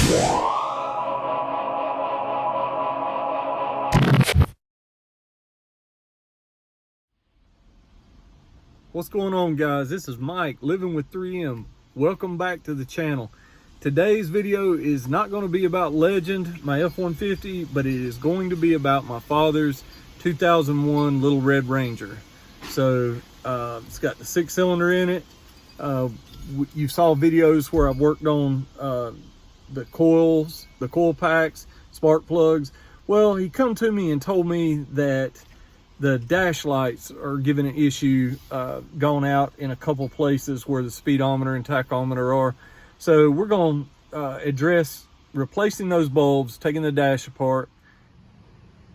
What's going on, guys? This is Mike, living with 3M. Welcome back to the channel. Today's video is not going to be about Legend, my F-150, but it is going to be about my father's 2001 Little Red Ranger. So it's got the 6-cylinder in it. You saw videos where I've worked on the coils, the coil packs, spark plugs. Well, he come to me and told me that the dash lights are giving an issue, gone out in a couple places where the speedometer and tachometer are. So we're going to address replacing those bulbs, taking the dash apart.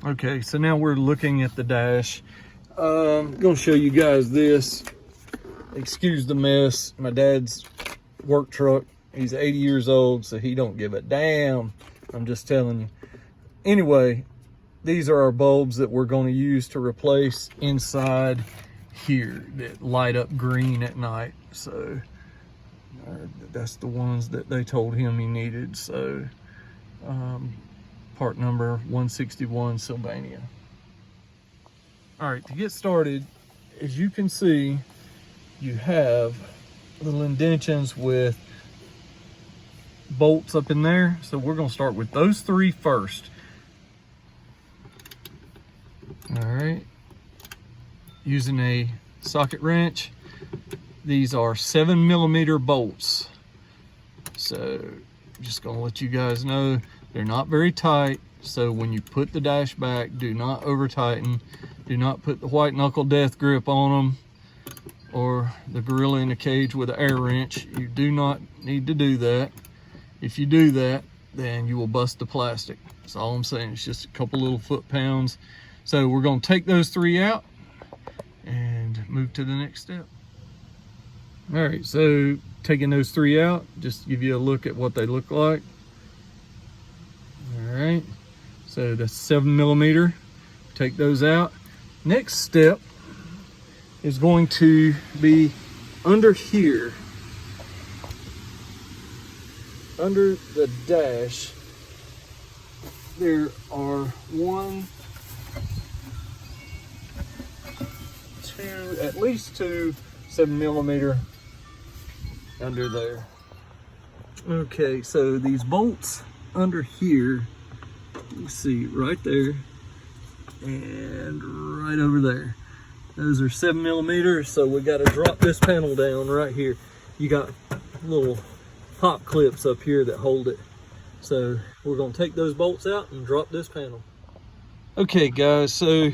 Okay, so now we're looking at the dash. I'm going to show you guys this. Excuse the mess. My dad's work truck. He's 80 years old, so he don't give a damn. I'm just telling you. Anyway, these are our bulbs that we're going to use to replace inside here that light up green at night. So that's the ones that they told him he needed. So part number 161, Sylvania. All right, to get started, as you can see, you have little indentions with bolts up in there. So we're going to start with those three first. All right, using a socket wrench. These are 7mm bolts. So just gonna let you guys know they're not very tight. So when you put the dash back, do not over tighten. Do not put the white knuckle death grip on them or the gorilla in a cage with an air wrench. You do not need to do that. If you do that, then you will bust the plastic. That's all I'm saying. It's just a couple little foot-pounds. So we're going to take those three out and move to the next step. All right, so taking those three out, just to give you a look at what they look like. All right, so that's 7mm. Take those out. Next step is going to be under here, under the dash. There are at least two 7mm under there. Okay, so these bolts under here, you see right there and right over there. Those are 7mm, so we got to drop this panel down right here. You got little pop clips up here that hold it. So we're going to take those bolts out and drop this panel. Okay, guys, so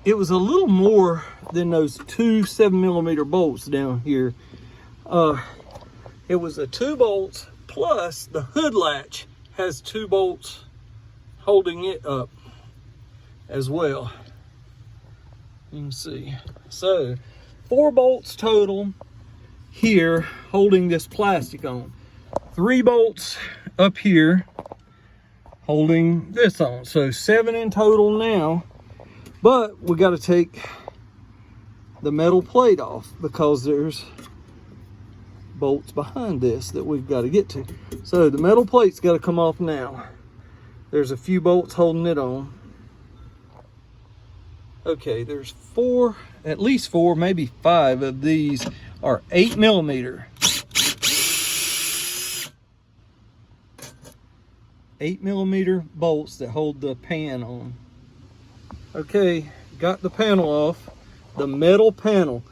it was a little more than those two 7mm bolts down here. It was the 2 bolts plus the hood latch has 2 bolts holding it up as well. You can see. So 4 bolts total here holding this plastic on. 3 bolts up here holding this on. So 7 in total now. But we got to take the metal plate off because there's bolts behind this that we've got to get to. So the metal plate's got to come off now. There's a few bolts holding it on. Okay, there's 4, at least 4, maybe 5 of these are 8mm. 8mm bolts that hold the pan on. Okay, got the panel off, the metal panel.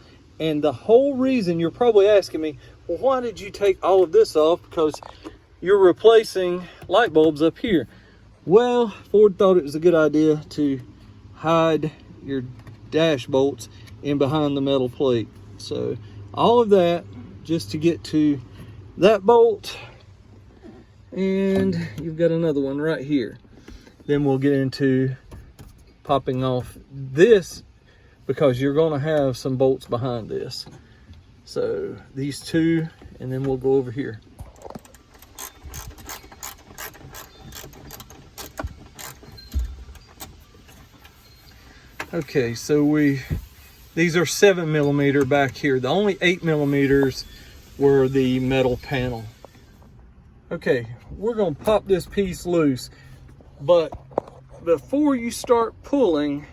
And the whole reason you're probably asking me, well, why did you take all of this off? Because you're replacing light bulbs up here. Well, Ford thought it was a good idea to hide your dash bolts in behind the metal plate. So all of that just to get to that bolt. And you've got another one right here. Then we'll get into popping off this because you're going to have some bolts behind this. So these 2, and then we'll go over here. Okay, so these are 7mm back here. The only 8mm were the metal panel. Okay, we're gonna pop this piece loose, but before you start pulling,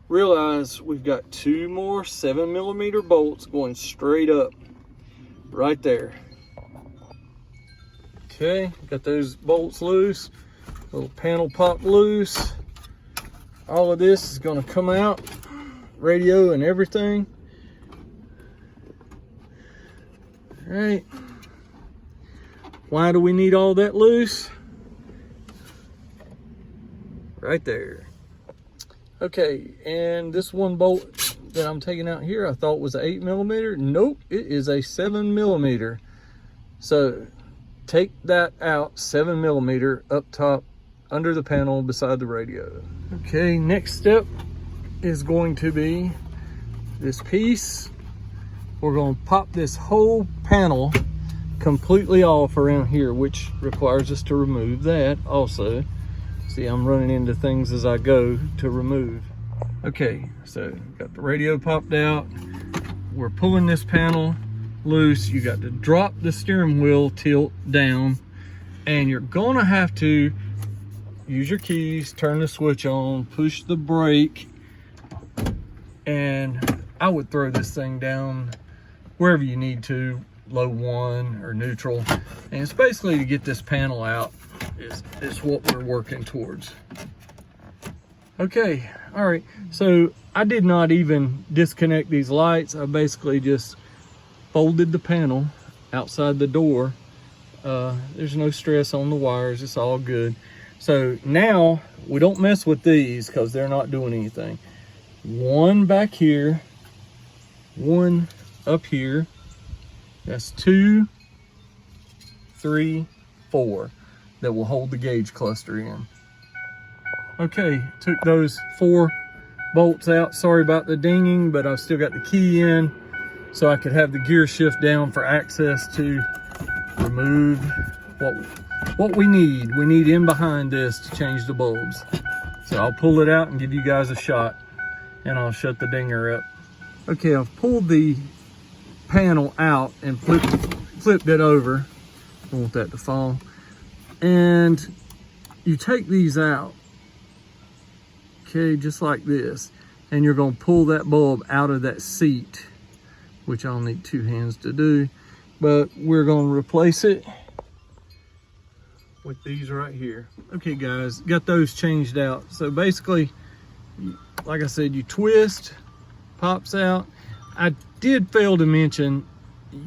realize we've got 2 more 7mm bolts going straight up right there. Okay, got those bolts loose, little panel popped loose. All of this is gonna come out, radio and everything. All right, why do we need all that loose? Right there. Okay, and this one bolt that I'm taking out here, I thought was an 8mm. Nope, it is a 7mm. So take that out, 7mm up top under the panel beside the radio. Okay, next step is going to be this piece. We're going to pop this whole panel completely off around here, which requires us to remove that also. See, I'm running into things as I go to remove. Okay, so got the radio popped out. We're pulling this panel loose. You got to drop the steering wheel tilt down, and you're gonna have to use your keys, turn the switch on, push the brake, and I would throw this thing down wherever you need to, low 1 or neutral. And it's basically to get this panel out is what we're working towards. Okay, all right, so I did not even disconnect these lights. I basically just folded the panel outside the door. There's no stress on the wires, it's all good. So now we don't mess with these because they're not doing anything. 1 back here, 1 up here. That's 2, 3, 4 that will hold the gauge cluster in. Okay, took those 4 bolts out. Sorry about the dinging, but I've still got the key in so I could have the gear shift down for access to remove what we need. We need in behind this to change the bulbs. So I'll pull it out and give you guys a shot, and I'll shut the dinger up. Okay, I've pulled the panel out and flipped it over. I don't want that to fall. And you take these out, okay, just like this, and you're going to pull that bulb out of that seat, which I'll need 2 hands to do, but we're going to replace it with these right here. Okay guys, got those changed out. So basically, like I said, you twist, pops out. I did fail to mention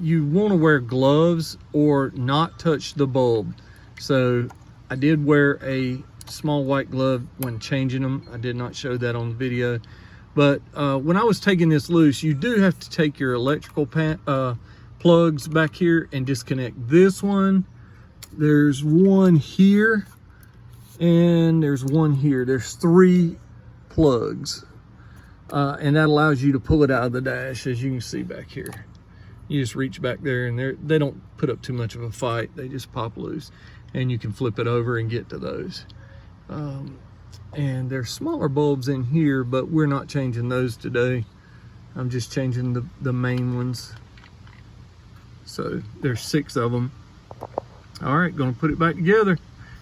you want to wear gloves or not touch the bulb. So I did wear a small white glove when changing them. I did not show that on the video, but when I was taking this loose, you do have to take your electrical plugs back here and disconnect this one. There's one here and there's one here. There's 3 plugs. And that allows you to pull it out of the dash, as you can see back here. You just reach back there, and they don't put up too much of a fight. They just pop loose, and you can flip it over and get to those. And there's smaller bulbs in here, but we're not changing those today. I'm just changing the main ones. So there's 6 of them. All right, gonna put it back together,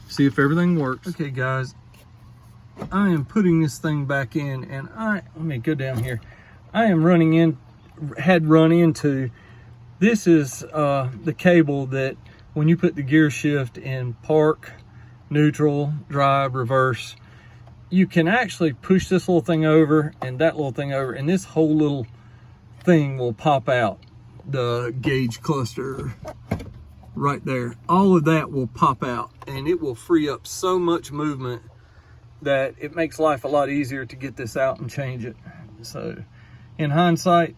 see if everything works. Okay guys, I am putting this thing back in, and let me go down here. I am run into, this is the cable that when you put the gear shift in park, neutral, drive, reverse, you can actually push this little thing over and that little thing over, and this whole little thing will pop out. The gauge cluster right there, all of that will pop out, and it will free up so much movement that it makes life a lot easier to get this out and change it. So in hindsight,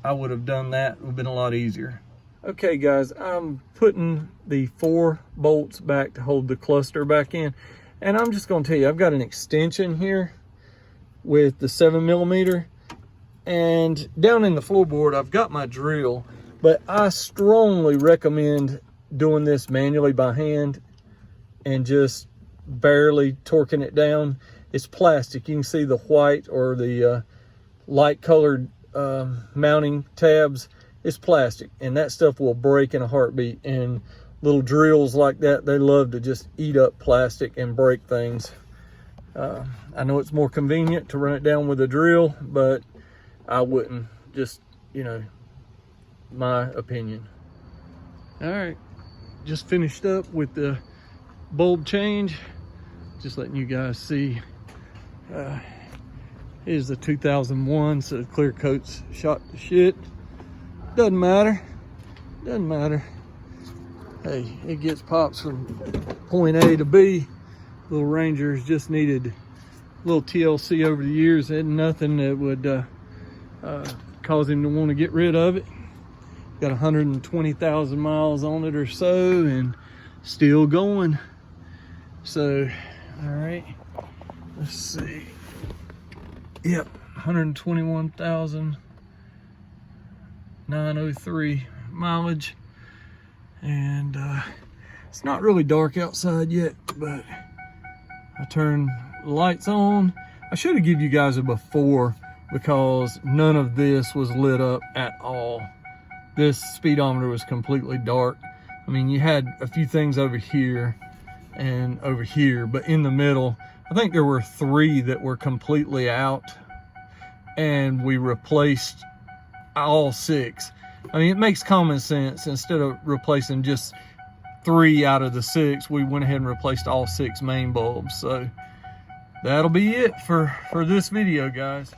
I would have done that. It would have been a lot easier. Okay guys, I'm putting the 4 bolts back to hold the cluster back in, and I'm just going to tell you, I've got an extension here with the 7mm, and down in the floorboard I've got my drill, but I strongly recommend doing this manually by hand and just barely torquing it down. It's plastic. You can see the white or the light colored mounting tabs. It's plastic, and that stuff will break in a heartbeat. And little drills like that, they love to just eat up plastic and break things. I know it's more convenient to run it down with a drill, but I wouldn't. Just, you know, my opinion. All right, just finished up with the bulb change. Just letting you guys see. Here's the 2001, so the clear coat's shot to shit. Doesn't matter. Doesn't matter. Hey, it gets pops from point A to B. Little Ranger's just needed a little TLC over the years. Had nothing that would cause him to want to get rid of it. Got 120,000 miles on it or so, and still going. So, all right, let's see. Yep, 121,903 mileage. And it's not really dark outside yet, but I turned the lights on. I should have given you guys a before, because none of this was lit up at all. This speedometer was completely dark. I mean, you had a few things over here and over here, but in the middle, I think there were 3 that were completely out, and we replaced all 6. I mean, it makes common sense. Instead of replacing just 3 out of the 6, we went ahead and replaced all 6 main bulbs. So that'll be it for this video, guys.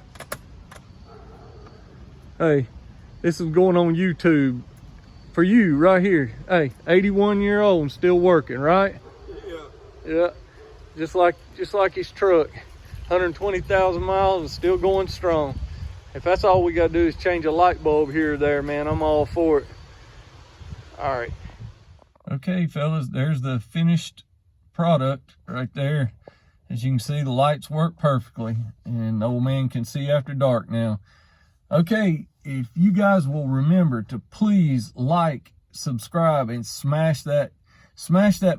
Hey, this is going on YouTube for you right here. Hey, 81-year-old and still working, right? Yeah. Yeah. Just like his truck. 120,000 miles and still going strong. If that's all we gotta do is change a light bulb here or there, man, I'm all for it. All right. Okay, fellas, there's the finished product right there. As you can see, the lights work perfectly, and the old man can see after dark now. Okay, if you guys will remember to please like, subscribe, and smash that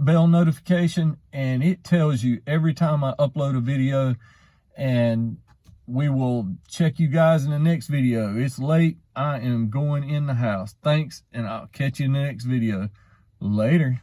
bell notification, and it tells you every time I upload a video, and we will check you guys in the next video. It's late. I am going in the house. Thanks, and I'll catch you in the next video. Later.